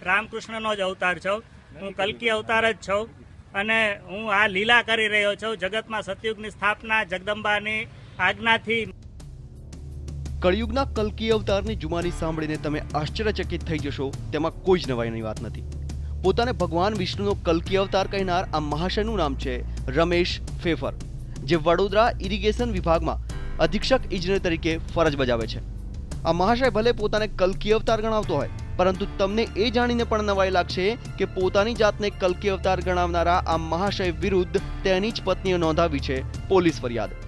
રામકૃષ્ણનો જ અવતાર છું। હું કલ્કી અવતાર જ છું અને હું આ લીલા કરી રહ્યો છું। જગતમાં સતયુગની સ્થાપના જગદંબાની આજ્ઞાથી। કળિયુગના કલ્કી અવતારની જુમાની સાંભળીને તમે આશ્ચર્યચકિત થઈ જશો, તેમાં કોઈ જ નવાઈની વાત નથી। પોતાને ભગવાન વિષ્ણુનો કલ્કી અવતાર કહેનાર આ મહાશયનું નામ છે રમેશ ફેફર, જે વડોદરા ઇરિગેશન વિભાગમાં અધિક્ષક ઇજનેર તરીકે ફરજ બજાવે છે। આ મહાશય ભલે પોતાને કલ્કી અવતાર ગણાવતો હોય, પરંતુ તમને એ જાણીને પણ નવાઈ લાગશે કે પોતાની જાતને કલ્કી અવતાર ગણાવનારા આ મહાશય વિરુદ્ધ તેની જ પત્નીએ નોંધાવી છે પોલીસ ફરિયાદ।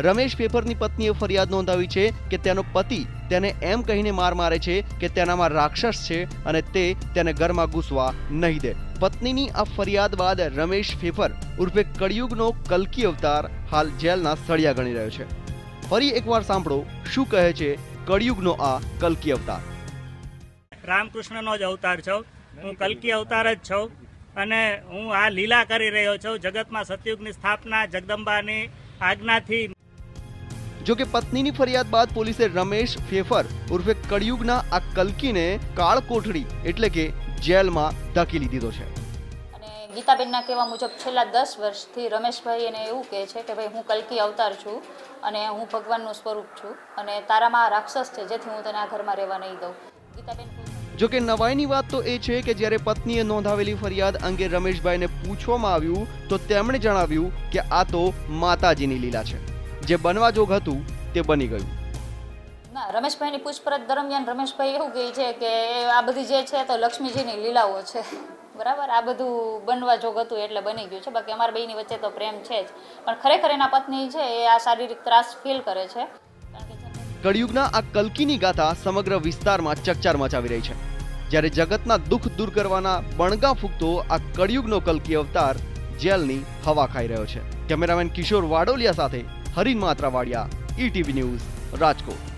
રમેશ ફેફરની પત્નીએ ફરિયાદ નોંધાવી છે કે તેનો પતિ તેને એમ કહીને મારે છે કે તેનામાં રાક્ષસ છે અને તે તેને ઘરમાં ઘૂસવા નહીં દે। પત્નીની આ ફરિયાદ બાદ રમેશ ફેફર ઉર્ફે કળિયુગનો કલ્કી અવતાર હાલ જેલના સળિયા ગણી રહ્યો છે। ફરી એકવાર સાંભળો શું કહે છે કળિયુગનો આ કલ્કી અવતાર। રામકૃષ્ણનો જ અવતાર છું। હું કલ્કી અવતાર જ છું અને હું આ લીલા કરી રહ્યો છું। જગતમાં સતયુગની સ્થાપના જગદંબાની આજ્ઞાથી। જો કે પત્નીની ફરિયાદ બાદ પોલીસે રમેશ ફેફર ઉર્ફે કળિયુગના આ કલ્કીને કાળ કોઠડી એટલે કે જેલમાં ધકેલી દીધો છે। અને ગીતાબેનના કહેવા મુજબ છેલ્લા 10 વર્ષથી રમેશભાઈ એને એવું કહે છે કે ભાઈ હું કલ્કી અવતાર છું અને હું ભગવાનનું સ્વરૂપ છું અને તારામાં રાક્ષસ છે, જેથી હું તને આ ઘરમાં રહેવા નહીં દઉં। ગીતાબેન જો કે નવાઈની વાત તો એ છે કે જ્યારે પત્નીએ નોંધાવેલી ફરિયાદ અંગે રમેશભાઈને પૂછવામાં આવ્યું તો તેમણે જણાવ્યું કે આ તો માતાજીની લીલા છે, જે બનવા જોગ હતું તે બની ગયું। ના, રમેશભાઈની પૂછપરછ દરમિયાન રમેશભાઈ એવું કહે છે કે આ બધી જે છે તો લક્ષ્મીજીની લીલાઓ છે, બરાબર, આ બધું બનવા જોગ હતું એટલે બની ગયું છે। બાકી અમારા બેયની વચ્ચે તો પ્રેમ છે જ, પણ ખરેખર એના પત્ની છે એ આ શારીરિક ત્રાસ ફીલ કરે છે। કળિયુગના આ કલ્કીની ગાથા સમગ્ર વિસ્તારમાં ચકચાર મચાવી રહી છે, જ્યારે જગતના દુઃખ દૂર કરવાના બણગા ફૂંકતો આ કળિયુગનો કલ્કી અવતાર જેલની હવા ખાઈ રહ્યો છે। કેમેરામેન કિશોર વાડોલિયા સાથે હરીન માત્રાવાડિયા, ETV ન્યૂઝ, રાજકોટ।